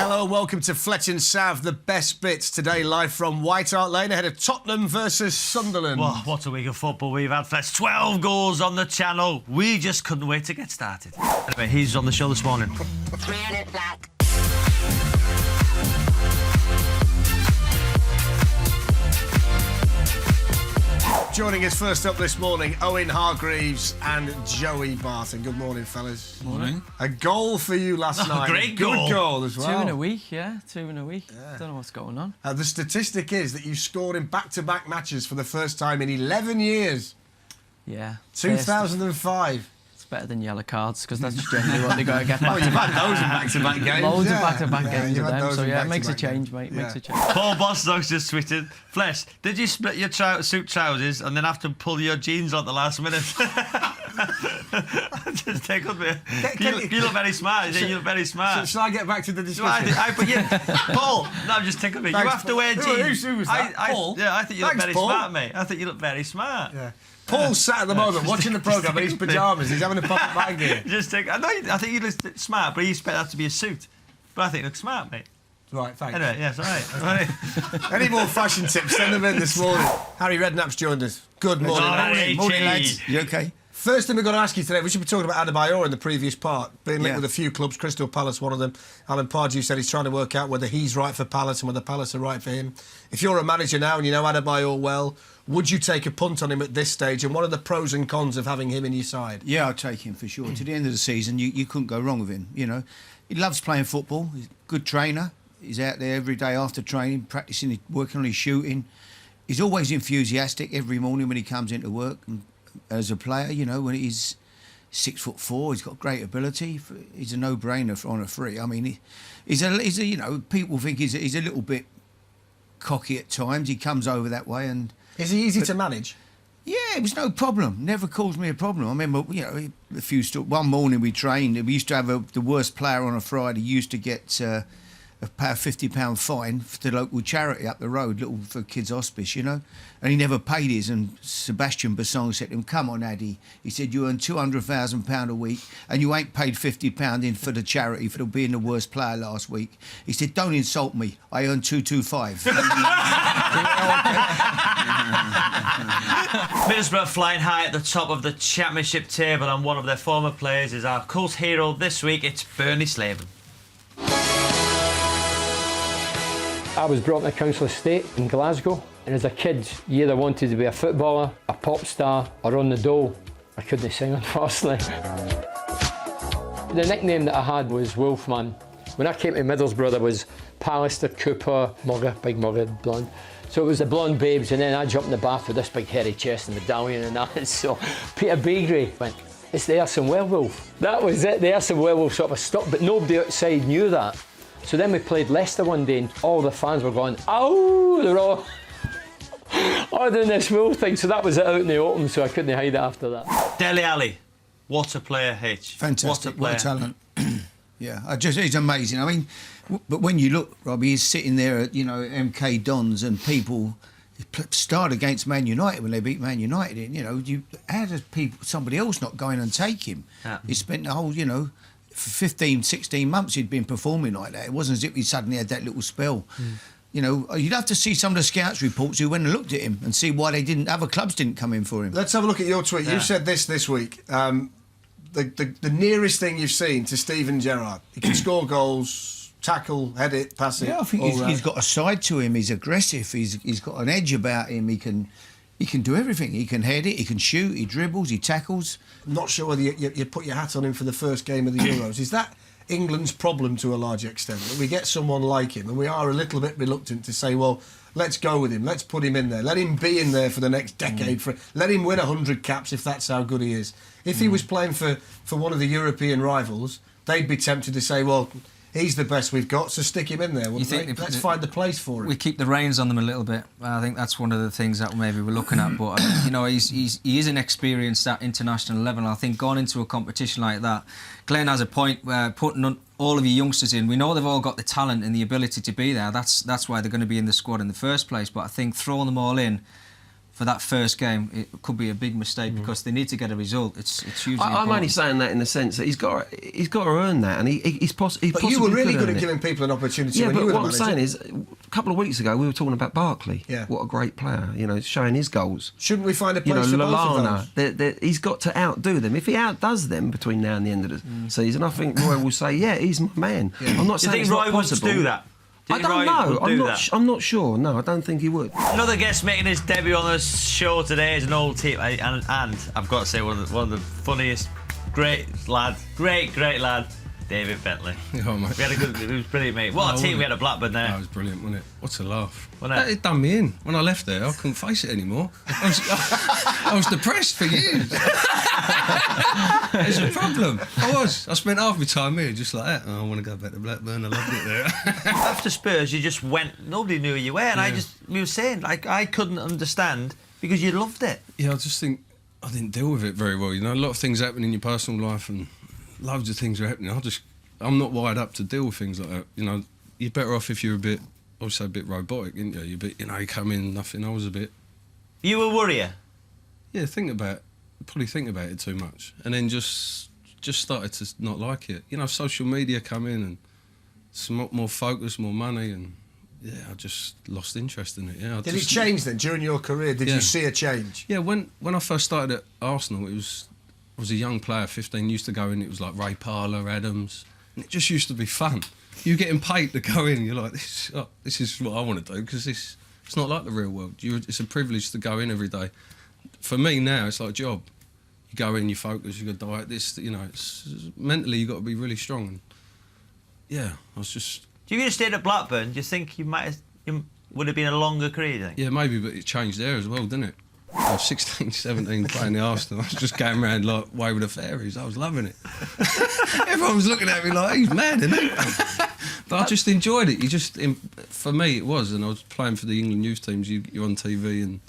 Hello and welcome to Fletch and Sav, the best bits today, live from White Hart Lane ahead of Tottenham versus Sunderland. Well, what a week of football we've had, Fletch. 12 goals on the channel. We just couldn't wait to get started. Anyway, he's on the show this morning. 300 black. Joining us first up this morning, Owen, Hargreaves and Joey Barton. Good morning, fellas. Morning. A goal for you last night. Great Good goal. goal as well. 2 in a week, yeah. 2 in a week. Yeah. Don't know what's going on. The statistic is that you scored in back-to-back matches for the first time in 11 years. Yeah. 2005. It's better than yellow cards, because that's generally what they got to get back. Well, you've had those in back-to-back games. Loads yeah. of back-to-back games you've with had them. those So, in yeah, it makes a back-to-back change, games. mate. Yeah. Makes a change. Paul Bostock's just tweeted, Fletch, did you split your suit trousers and then have to pull your jeans at the last minute? Just take up it. You look very smart. You look very smart. Shall I get back to the No, discussion? Paul, no, just take up it. You Thanks, have to Paul. wear jeans. Who was that? Paul? Yeah, I think you look Thanks, very Paul. smart, mate. I think you look very smart. Yeah. Paul's sat at the moment watching the programme in his pyjamas. He's having a pop at bag here. I think you look smart, but you expect that to be a suit. But I think you look smart, mate. Right, thanks. Anyway, yes, all right. Any more fashion tips? Send them in this morning. Harry Redknapp's joined us. Good morning. Harry. Morning, lads. You okay? First thing we've got to ask you today, we should be talking about Adebayor in the previous part. Being linked Yeah. with a few clubs, Crystal Palace, one of them. Alan Pardew said he's trying to work out whether he's right for Palace and whether Palace are right for him. If you're a manager now and you know Adebayor well, would you take a punt on him at this stage? And what are the pros and cons of having him in your side? Yeah, I'll take him for sure. To the end of the season, you couldn't go wrong with him. You know, he loves playing football. He's a good trainer. He's out there every day after training, practicing, working on his shooting. He's always enthusiastic every morning when he comes into work. And as a player, you know, when he's 6'4", he's got great ability. He's a no-brainer on a free. I mean, he's a you know, people think he's a little bit cocky at times. He comes over that way and. Is he easy to manage? Yeah, it was no problem. Never caused me a problem. I remember, you know, one morning we trained. We used to have the worst player on a Friday. He used to get a £50 fine for the local charity up the road, little for kids' hospice, you know. And he never paid his. And Sebastian Basson said to him, "Come on, Addy." He said, "You earn £200,000 a week, and you ain't paid £50 in for the charity for being the worst player last week." He said, "Don't insult me. I earn 225." Middlesbrough flying high at the top of the championship table, and one of their former players is our cult hero this week. It's Bernie Slaven. I was brought up in a council estate in Glasgow, and as a kid you either wanted to be a footballer, a pop star or on the dole. I couldn't sing, unfortunately. The nickname that I had was Wolfman. When I came to Middlesbrough there was Pallister, Cooper, Mugger, big Mugger, blonde. So it was the blonde babes, and then I jumped in the bath with this big hairy chest and medallion and that. So Peter Begrave went, "It's the Arsene Werewolf." That was it, the Arsene Werewolf sort of stopped, but nobody outside knew that. So then we played Leicester one day and all the fans were going, "Oh!" They're all doing this wolf thing. So that was it out in the open, so I couldn't hide it after that. Deli Alli. What a player, H. Fantastic, What a player. talent. Yeah, he's amazing. I mean, but when you look, Robbie, he's sitting there at, you know, MK Dons and people start against Man United when they beat Man United. And, you know, how does somebody else not go in and take him? Yeah. He spent the whole, you know, for 15, 16 months he'd been performing like that. It wasn't as if he suddenly had that little spell. You know, you'd have to see some of the scouts reports who went and looked at him and see why other clubs didn't come in for him. Let's have a look at your tweet. Yeah. You said this week. The nearest thing you've seen to Steven Gerrard. He can score goals, tackle, head it, pass it. Yeah, I think he's got a side to him. He's aggressive. He's got an edge about him. He can do everything. He can head it. He can shoot. He dribbles. He tackles. I'm not sure whether you put your hat on him for the first game of the Euros. Is that England's problem to a large extent, that we get someone like him, and we are a little bit reluctant to say, well, let's go with him, let's put him in there, let him be in there for the next decade, let him win 100 caps if that's how good he is. If he was playing for one of the European rivals, they'd be tempted to say, well, he's the best we've got, so stick him in there. Let's find the place for him. We keep the reins on them a little bit. I think that's one of the things that maybe we're looking at. But you know, he is an experienced at international level. I think going into a competition like that, Glenn has a point where putting all of your youngsters in. We know they've all got the talent and the ability to be there. That's why they're going to be in the squad in the first place. But I think throwing them all in for that first game, it could be a big mistake because they need to get a result. It's hugely important. I'm only saying that in the sense that he's got to earn that, and he's possibly. But you were really good at giving people an opportunity. Yeah, when but you were what the I'm saying manager. is, a couple of weeks ago we were talking about Barkley. Yeah. What a great player, showing his goals. Shouldn't we find a place for both of those? He's got to outdo them. If he outdoes them between now and the end of the season, I think Roy will say, "Yeah, he's my man." Yeah. I'm not Do you saying think it's not Roy would possible. do that? I don't know. I'm not sure. No, I don't think he would. Another guest making his debut on the show today is an old team, and I've got to say one of the funniest, great lad, great lad, David Bentley. Oh, mate. We had it was brilliant, mate. What a team we had at Blackburn there. That was brilliant, wasn't it? What a laugh. Wasn't it? It done me in. When I left there, I couldn't face it anymore. I was depressed for years. It's a problem. I spent half my time here just like that. Oh, I want to go back to Blackburn. I loved it there. After Spurs, you just went. Nobody knew who you were, and we were saying I couldn't understand because you loved it. Yeah, I just think I didn't deal with it very well. A lot of things happen in your personal life, and loads of things are happening. I'm not wired up to deal with things like that. You're better off if you're a bit robotic, isn't you? You're a bit, you come in, nothing. I was a bit. You were worrier. Yeah, probably think about it too much, and then just started to not like it. Social media come in and some more focus, more money, and I just lost interest in it. Yeah. Did it change then during your career? Did you see a change? Yeah, when I first started at Arsenal, I was a young player, 15. Used to go in. It was like Ray Parlour, Adams, and it just used to be fun. You're getting paid to go in. You're like, this is what I want to do because it's not like the real world. It's a privilege to go in every day. For me now, it's like a job. You go in, you focus, you got to diet. It's mentally you got to be really strong. And I was just. Do you stayed at Blackburn? Do you think you would have been a longer career? Do you think? Yeah, maybe, but it changed there as well, didn't it? I was 16, 17 playing the Arsenal. I was just going around like way with the fairies. I was loving it. Everyone was looking at me like, he's mad, isn't he? But I just enjoyed it. For me, it was. And I was playing for the England youth teams. You're on TV and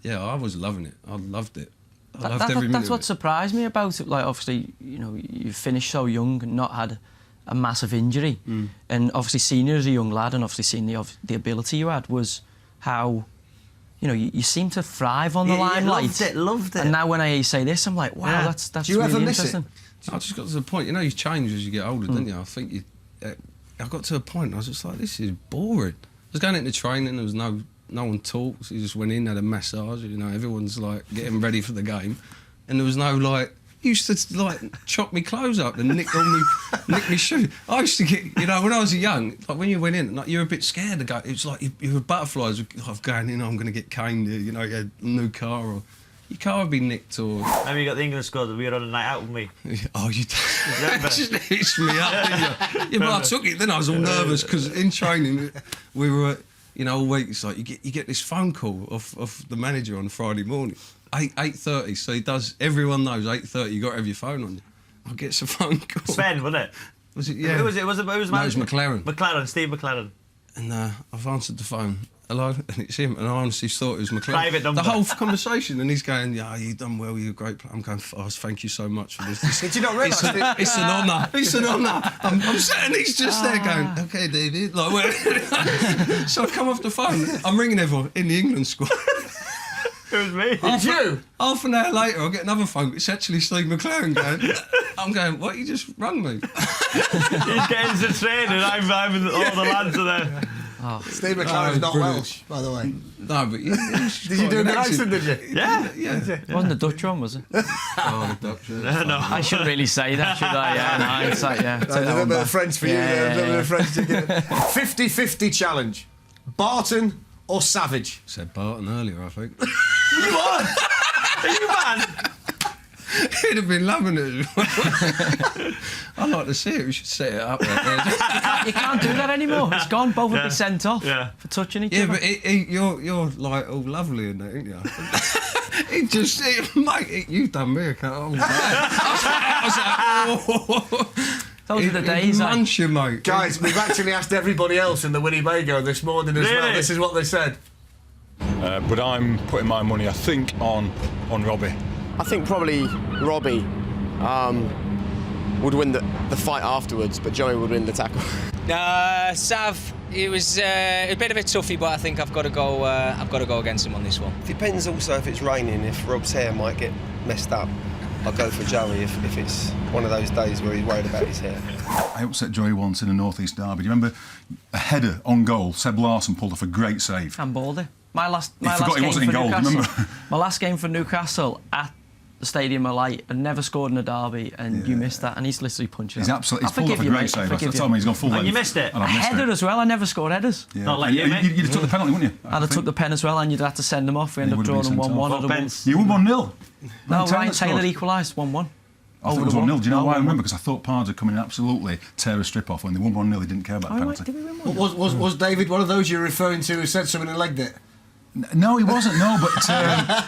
I was loving it. I loved it. I loved every minute That's of what it. surprised me about it. Like, obviously, you finished so young and not had a massive injury. And obviously, seeing you as a young lad and obviously seeing the ability you had was how... you seem to thrive on the limelight. Loved it. And now when I hear you say this, I'm like, wow, that's Do you really ever miss interesting. I just got to the point, you change as you get older, didn't you? I think I got to a point, I was just like, this is boring. I was going into training, there was no one talks, you just went in, had a massage, everyone's like getting ready for the game. And there was no you used to chop me clothes up and nick me shoe. I used to get, when I was young, like when you went in, you were a bit scared to go. It was like you were butterflies of going in. I'm going to get caned. You had a new car or your car would be nicked or. Maybe you got the England squad. We were on a night out with me. Oh, you just hitched me up, didn't you? Yeah, but I took it. Then I was all nervous because in training we were, all week. It's like you get this phone call off the manager on Friday morning. 8:30, so he does. Everyone knows 8:30. You got to have your phone on you. I get a phone call. Sven, wasn't it? Was it? Yeah. Who was it? Was it? No, it was McLaren. Steve McLaren. And I've answered the phone. Hello, and it's him. And I honestly thought it was McLaren. Private number. The whole conversation, and he's going, "Yeah, you've done well. You're a great player." I'm going, "Thank you so much for this." Did you not realise? It's an honour. It's an honour. I'm sitting. He's just there going, "Okay, David." So I come off the phone. I'm ringing everyone in the England squad. It was me. Half an hour later, I get another phone. It's actually Steve McLaren going. I'm going, what? You just rung me. He's getting to train and I'm all the lads are there. Steve McLaren's not brilliant. Welsh, by the way. No, but Did you do an accent, did you? Yeah. It wasn't the Dutch one, was it? Oh, the Dutch. No. I shouldn't really say that, should I? Yeah, in hindsight, yeah. A little bit of French for you, a little bit of French to get. 50-50 challenge. Barton or Savage? Said Barton earlier, I think. You won! Are you mad? He'd have been loving it. I'd like to see it. We should set it up. You can't do that anymore. It's gone. Both will be sent off for touching each other. But you're like all lovely in that, ain't you? Mate, you've done me a cut. I was like, oh. Those are the days. Munch you, mate. Guys, we've actually asked everybody else in the Winnebago this morning as well. This is what they said. But I'm putting my money, I think, on Robbie. I think probably Robbie would win the fight afterwards, but Joey would win the tackle. Sav, it was a bit of a toughie, but I think I've got to go. I've got to go against him on this one. Depends also if it's raining. If Rob's hair might get messed up, I'll go for Joey. If it's one of those days where he's worried about his hair. I upset Joey once in a North East derby. Do you remember a header on goal? Seb Larson pulled off a great save. Handballed it. My last He forgot game he wasn't in for goal, Newcastle. remember? My last game for Newcastle at the Stadium of Light, and never scored in a derby, and you missed that, and he's literally punching He's it. absolutely. I He's pulled off a forgive you, great mate. save. I I forgive told me he's gone full And length. you missed it. And A I've missed header it. as well. I never scored headers. Yeah. Not like you, mate. You'd have took the penalty, wouldn't you? I'd have took the pen as well, and you'd have to send them off. We ended up would have drawing been them sent 1-1. off. I'd have won. You won 1-0. No, Ryan scored. Taylor equalised 1-1. I thought it was 1-0. Do you know No, why I 1-1. remember? Because I thought Pards had come in and absolutely tear a strip off when they won 1-0. He didn't care about the Oh, right, penalty. did we win 1-0? Was David one of those you're referring to who said something and legged it? No, he wasn't. No, but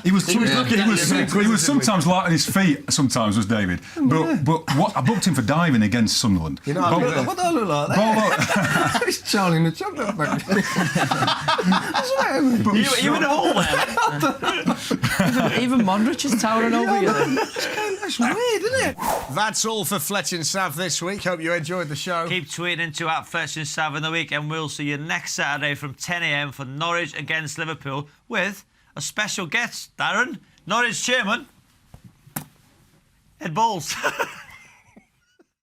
he was. He was looking at you very He was inquisitively. sometimes light on his feet. Sometimes was David. But what I booked him for diving against Sunderland. You know, I mean, What do I look like that? It's Charlie in the Chocolate Factory. You in a hole there? Even Modric is towering over you. That's weird, isn't it? That's all for Fletch and Sav this week. Hope you enjoyed the show. Keep tweeting into @Fletch and Sav in the week, and we'll see you next Saturday from 10 a.m. for Norwich against Liverpool with a special guest, Darren, Norwich chairman, Ed Balls.